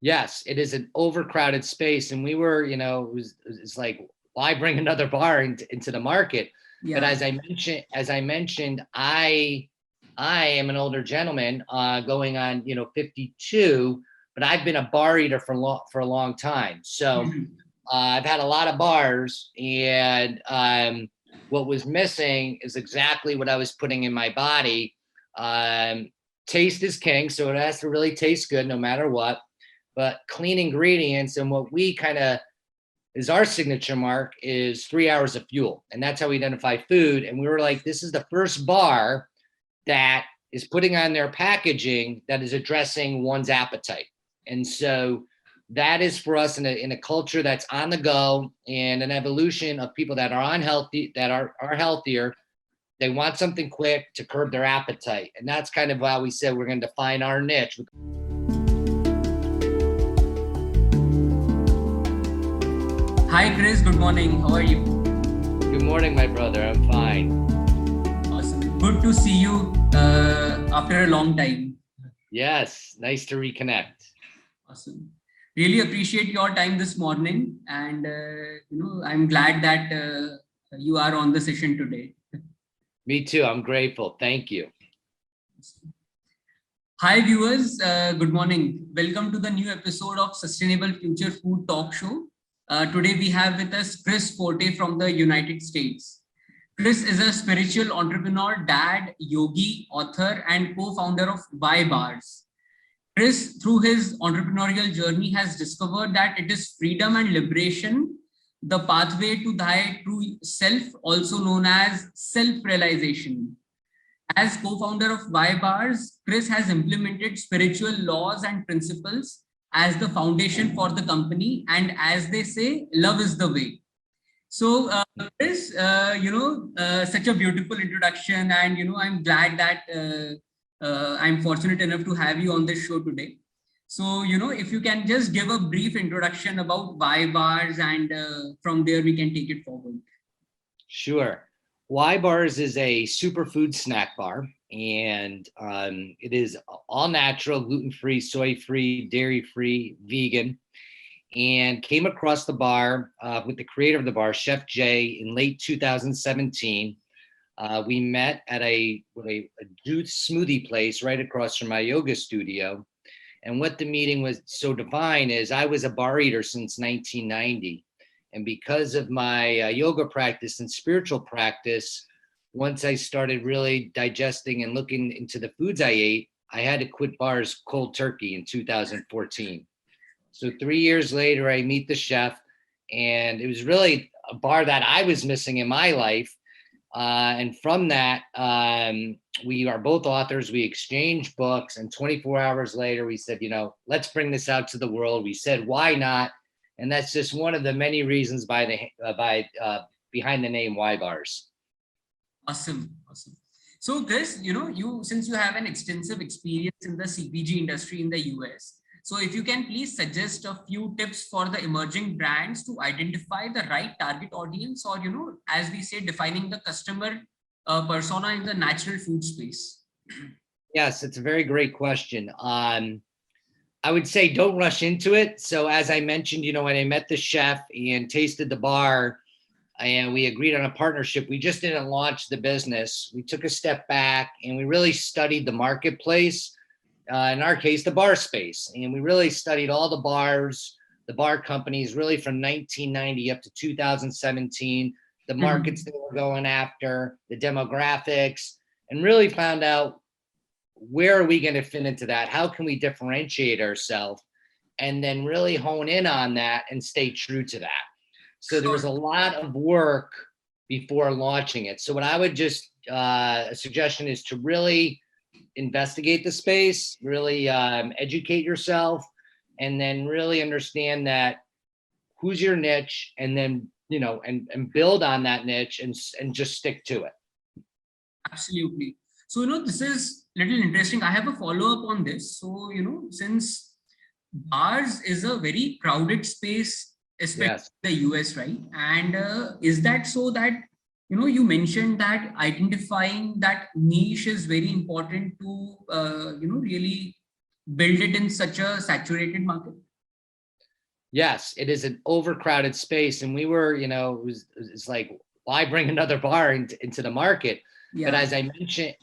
Yes, it is an overcrowded space, and we were, it's like, why bring another bar into the market? But Yeah. as I mentioned, I am an older gentleman, going on, 52, but I've been a bar eater for a long time. So I've had a lot of bars, and what was missing is exactly what I was putting in my body. Um, Taste is king, so it has to really taste good no matter what. But clean ingredients, and what we kind of is our signature mark is 3 hours of fuel, and that's how we identify food. And we were like, this is the first bar that is putting on their packaging that is addressing one's appetite. And so that is for us in a culture that's on the go, and an evolution of people that are unhealthy, that are healthier. They want something quick to curb their appetite. And that's kind of why we said we're going to define our niche. Hi, Chris. Good morning. How are you? Good morning, my brother. I'm fine. Awesome. Good to see you after a long time. Yes. Nice to reconnect. Awesome. Really appreciate your time this morning. And, I'm glad that you are on the session today. Me too. I'm grateful. Thank you. Hi, viewers. Good morning. Welcome to the new episode of Sustainable Future Food Talk Show. Today we have with us Chris Forte from the United States. Chris is a spiritual entrepreneur, dad, yogi, author, and co-founder of YBars. Chris, through his entrepreneurial journey, has discovered that it is freedom and liberation, the pathway to thy true self, also known as self-realization. As co-founder of YBars, Chris has implemented spiritual laws and principles as the foundation for the company. And as they say, love is the way. So, Chris, such a beautiful introduction. And, I'm glad that I'm fortunate enough to have you on this show today. So, if you can just give a brief introduction about YBars, and from there we can take it forward. Sure. YBars is a superfood snack bar, and it is all natural, gluten-free, soy-free, dairy-free, vegan, and came across the bar with the creator of the bar, Chef Jay, in late 2017. We met at a juice smoothie place right across from my yoga studio. And what the meeting was so divine is I was a bar eater since 1990. And because of my yoga practice and spiritual practice, once I started really digesting and looking into the foods I ate, I had to quit bars cold turkey in 2014. So 3 years later, I meet the chef, and it was really a bar that I was missing in my life. And from that, we are both authors. We exchanged books, and 24 hours later, we said, let's bring this out to the world. We said, why not? And that's just one of the many reasons behind the name YBars. Awesome. So, Chris, since you have an extensive experience in the CPG industry in the US, so if you can please suggest a few tips for the emerging brands to identify the right target audience, or, as we say, defining the customer persona in the natural food space. Yes, it's a very great question. I would say don't rush into it. So as I mentioned, when I met the chef and tasted the bar and we agreed on a partnership, we just didn't launch the business. We took a step back and we really studied the marketplace, in our case, the bar space. And we really studied all the bars, the bar companies, really from 1990 up to 2017, the markets they were going after, the demographics, and really found out, where are we going to fit into that? How can we differentiate ourselves? And then really hone in on that and stay true to that. So there was a lot of work before launching it. So what I would just, a suggestion is to really investigate the space, really educate yourself, and then really understand that who's your niche, and then, and build on that niche and just stick to it. Absolutely. So, this is a little interesting. I have a follow-up on this. So, since bars is a very crowded space, especially in the US, right? And is that so that, you mentioned that identifying that niche is very important to, really build it in such a saturated market? Yes, it is an overcrowded space, and we were, it's like, why bring another bar into the market? But Yeah.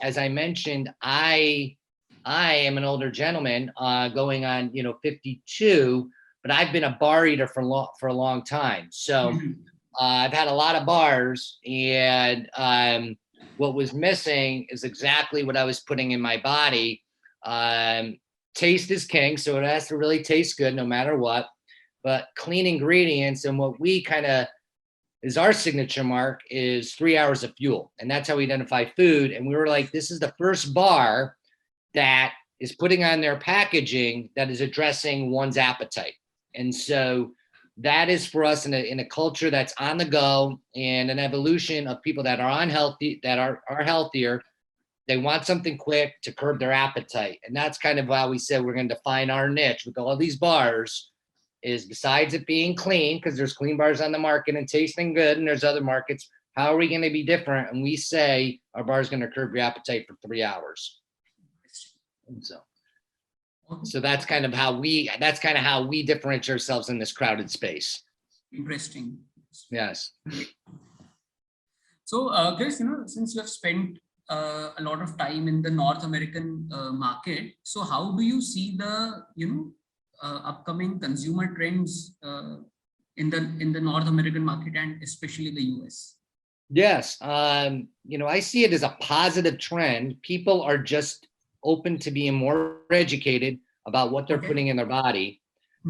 as I mentioned, I am an older gentleman, going on, 52, but I've been a bar eater for a long time. So I've had a lot of bars, and what was missing is exactly what I was putting in my body. Taste is king, so it has to really taste good no matter what. But clean ingredients, and what we kind of is our signature mark is 3 hours of fuel, and that's how we identify food. And we were like, this is the first bar that is putting on their packaging that is addressing one's appetite. And so that is for us in a culture that's on the go, and an evolution of people that are unhealthy, that are healthier. They want something quick to curb their appetite. And that's kind of how we said we're going to define our niche with all these bars, is besides it being clean, because there's clean bars on the market and tasting good, and there's other markets, how are we going to be different? And we say our bar is going to curb your appetite for 3 hours. And so that's kind of how we differentiate ourselves in this crowded space. Interesting. Yes. So, Chris, since you have spent a lot of time in the North American market, so how do you see the upcoming consumer trends in the North American market, and especially the US? Yes, I see it as a positive trend. People are just open to being more educated about what they're putting in their body.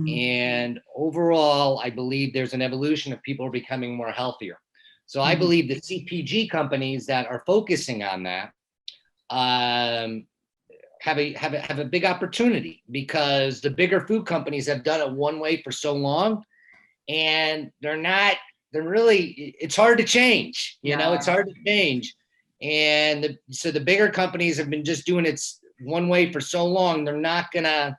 And overall, I believe there's an evolution of people becoming more healthier. So I believe the CPG companies that are focusing on that have a big opportunity, because the bigger food companies have done it one way for so long, and it's hard to change. It's hard to change. And so the bigger companies have been just doing it one way for so long, they're not gonna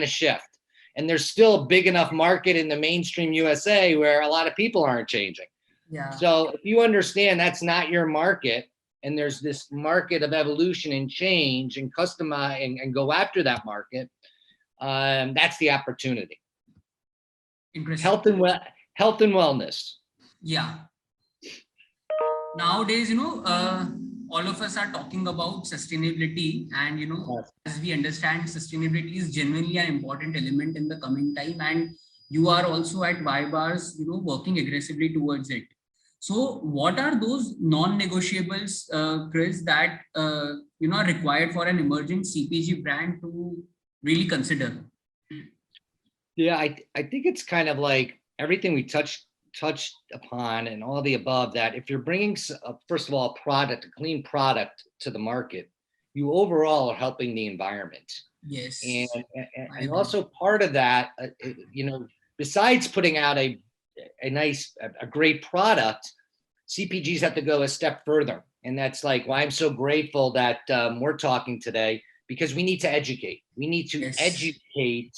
shift. And there's still a big enough market in the mainstream USA where a lot of people aren't changing. Yeah. So if you understand that's not your market, and there's this market of evolution and change and customize and go after that market, that's the opportunity. Health and wellness. Yeah. Nowadays, all of us are talking about sustainability, and as we understand, sustainability is genuinely an important element in the coming time, and you are also at YBars, working aggressively towards it. So what are those non-negotiables, Chris, that are required for an emerging CPG brand to really consider? Yeah, I think it's kind of like everything we touched upon and all the above, that if you're bringing, first of all, a clean product to the market, you overall are helping the environment. Yes. And also part of that, besides putting out a great product, CPGs have to go a step further. And that's like why I'm so grateful that we're talking today, because we need to educate. We need to educate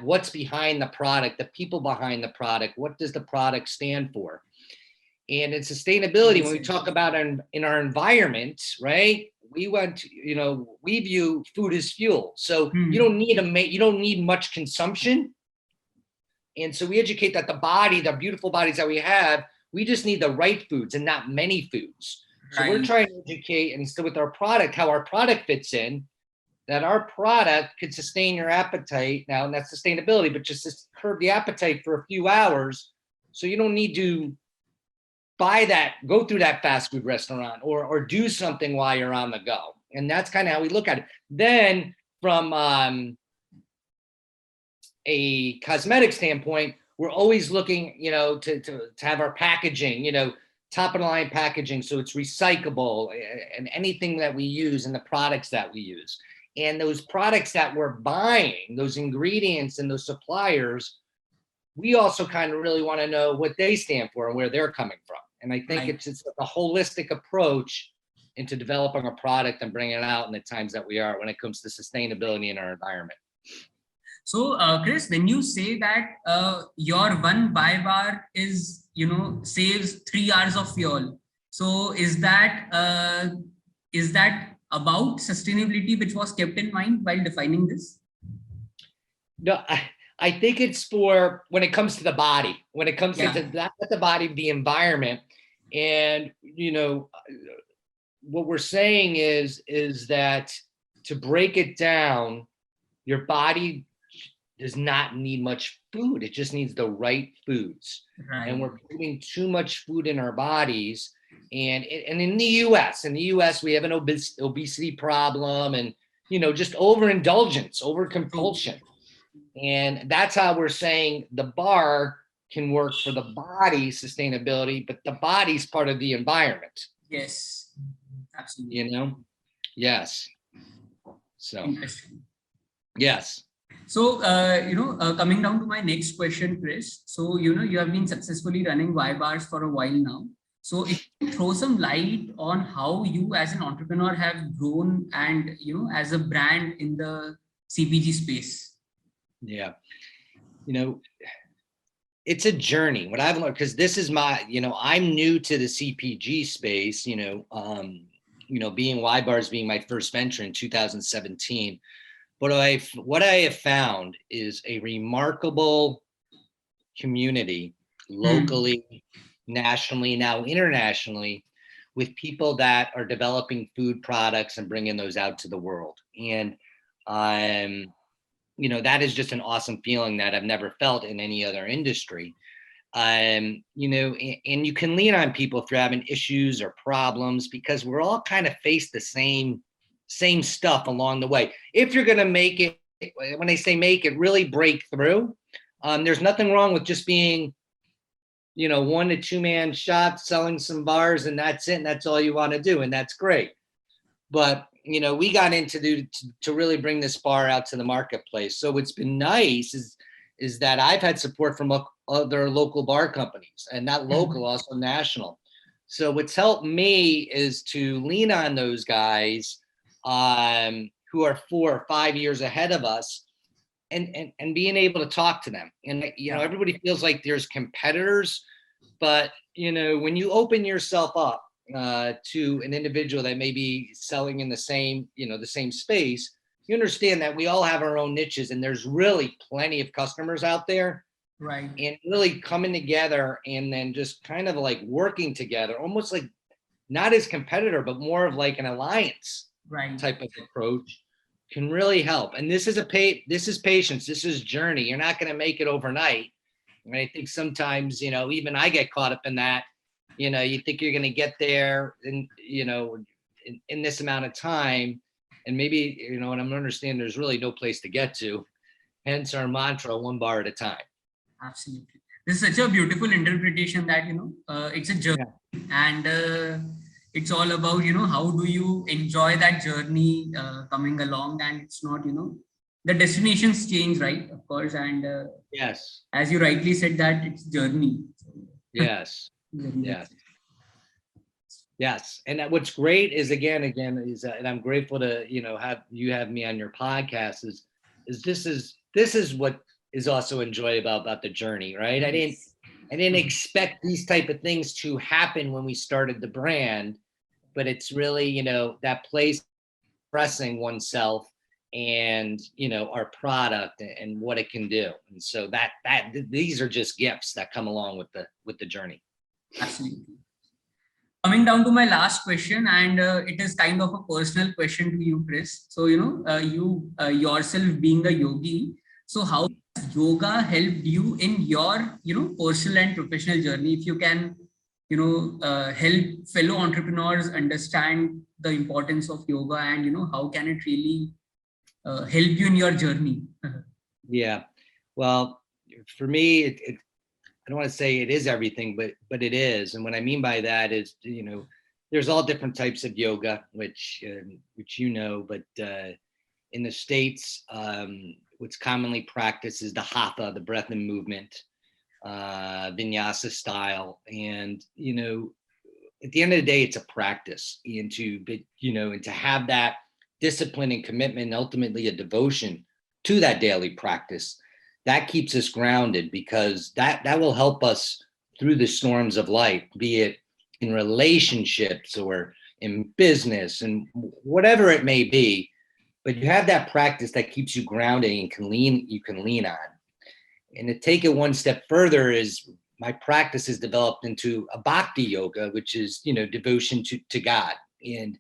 what's behind the product, the people behind the product. What does the product stand for? And in sustainability, when we talk about in our environment, right? We we view food as fuel. So you don't need much consumption. And so we educate that the beautiful bodies that we have, we just need the right foods and not many foods. So we're trying to educate, and so with our product, how our product fits in, that our product could sustain your appetite. Now, and that's sustainability, but just to curb the appetite for a few hours. So you don't need to go through that fast food restaurant or do something while you're on the go. And that's kind of how we look at it. Then from a cosmetic standpoint, we're always looking, to have our packaging, top of the line packaging, so it's recyclable, and anything that we use and the products that we use. And those products that we're buying, those ingredients and those suppliers, we also kind of really want to know what they stand for and where they're coming from. And I think it's a holistic approach into developing a product and bringing it out in the times that we are when it comes to sustainability in our environment. So, Chris, when you say that your one BiBar is, saves 3 hours of fuel, so is that about sustainability which was kept in mind while defining this? No, I think it's for when it comes to the body, when it comes to that, the body, the environment. And, what we're saying is that to break it down, your body does not need much food. It just needs the right foods. Right. And we're putting too much food in our bodies. And in the US, we have an obesity problem and, just overindulgence, overcompulsion. And that's how we're saying the bar can work for the body sustainability, but the body's part of the environment. Yes, absolutely. Yes. So, interesting. Yes. So, coming down to my next question, Chris. So, you have been successfully running YBars for a while now. So, if you throw some light on how you as an entrepreneur have grown and, as a brand in the CPG space. Yeah. It's a journey. What I've learned, because this is my, I'm new to the CPG space, being YBars being my first venture in 2017. But what I have found is a remarkable community locally, nationally, now internationally, with people that are developing food products and bringing those out to the world. And that is just an awesome feeling that I've never felt in any other industry. And you can lean on people if you're having issues or problems, because we're all kind of face the same stuff along the way. If you're going to make it, when I say make it, really break through, there's nothing wrong with just being, 1 to 2 man shop, selling some bars, and that's it. And that's all you want to do. And that's great. But, we got into to really bring this bar out to the marketplace. So what's been nice is that I've had support from other local bar companies, and not local, also national. So what's helped me is to lean on those guys who are 4 or 5 years ahead of us, and being able to talk to them. And everybody feels like there's competitors, but when you open yourself up to an individual that may be selling in the same space, you understand that we all have our own niches, and there's really plenty of customers out there. Right. And really coming together and then just kind of like working together, almost like not as competitor, but more of like an alliance type of approach, can really help. And this is patience. This is journey. You're not going to make it overnight. And I think sometimes, even I get caught up in that. You think you're going to get there in this amount of time, and maybe, and I'm understanding there's really no place to get to. Hence our mantra, 1 bar at a time. Absolutely. This is such a beautiful interpretation that, it's a journey, and it's all about, how do you enjoy that journey coming along, and it's not, the destinations change, right? Of course. And yes, as you rightly said, that it's journey. Yes. Yes. And what's great is again, and I'm grateful to, have me on your podcast is this is what is also enjoyable about the journey, right? I didn't expect these type of things to happen when we started the brand, but it's really, that place expressing oneself and, our product and what it can do. And so that these are just gifts that come along with the journey. Absolutely. Coming down to my last question, and it is kind of a personal question to you, Chris. So, you yourself being a yogi, so how has yoga helped you in your, personal and professional journey? If you can, help fellow entrepreneurs understand the importance of yoga, and, how can it really help you in your journey? Yeah. Well, for me, I don't want to say it is everything, but it is. And what I mean by that is, there's all different types of yoga, which but in the States, what's commonly practiced is the hatha, the breath and movement, vinyasa style. And, at the end of the day, it's a practice, and to have that discipline and commitment, and ultimately a devotion to that daily practice, that keeps us grounded, because that will help us through the storms of life, be it in relationships or in business and whatever it may be. But you have that practice that keeps you grounded and you can lean on. And to take it one step further is my practice is developed into a bhakti yoga, which is, devotion to God. And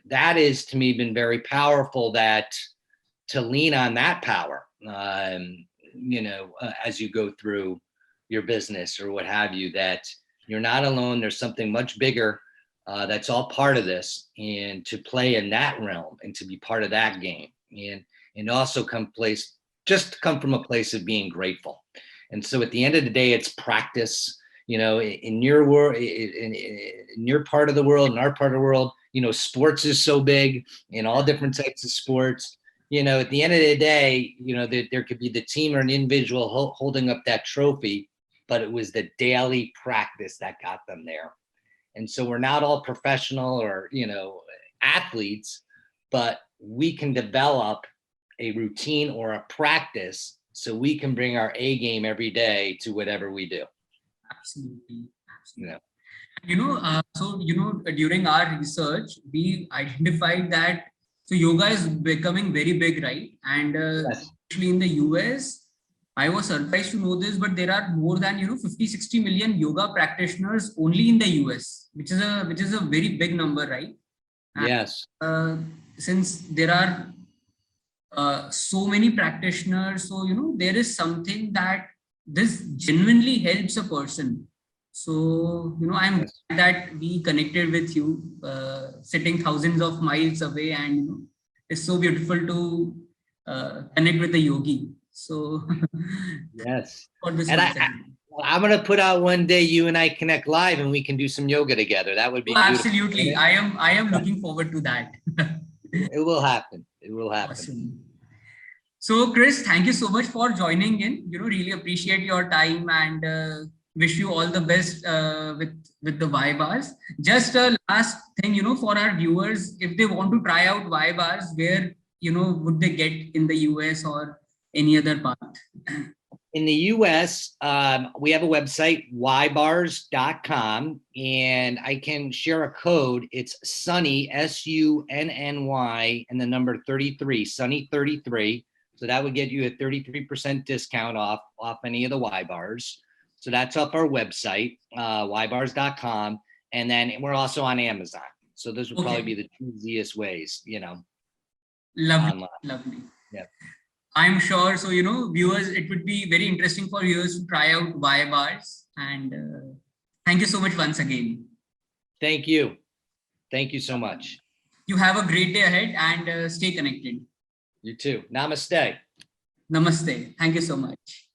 that is, to me, been very powerful, that to lean on that power, as you go through your business or what have you, that you're not alone. There's something much bigger that's all part of this, and to play in that realm and to be part of that game, and also come from a place of being grateful. And so at the end of the day, it's practice. In your world, in your part of the world, in our part of the world, sports is so big, in all different types of sports. At the end of the day, there could be the team or an individual holding up that trophy, but it was the daily practice that got them there. And so we're not all professional or, athletes, but we can develop a routine or a practice so we can bring our A game every day to whatever we do. Absolutely. During our research, we identified that yoga is becoming very big, right? And Yes. especially in the US, I was surprised to know this, but there are more than 50-60 million yoga practitioners only in the US, which is a very big number, right? And, yes. Since there are so many practitioners, so there is something that this genuinely helps a person. So I'm glad that we connected with you, sitting thousands of miles away, and it's so beautiful to connect with a yogi. So yes. for this, And I'm going to put out one day you and I connect live and we can do some yoga together. That would be absolutely. I am looking forward to that. It will happen. It will happen. Awesome. So Chris, thank you so much for joining in. Really appreciate your time, and wish you all the best with the YBars. Just a last thing, for our viewers, if they want to try out YBars, where would they get in the US or any other part? In the US, we have a website, YBars.com, and I can share a code. It's Sunny, SUNNY, and the number 33, Sunny 33. So that would get you a 33% discount off any of the YBars. So that's up our website, YBars.com. And then we're also on Amazon. So those would probably be the two easiest ways, Lovely, online. lovely. Yeah. I'm sure. So, viewers, it would be very interesting for viewers to try out YBars. And thank you so much once again. Thank you. Thank you so much. You have a great day ahead, and stay connected. You too. Namaste. Namaste. Thank you so much.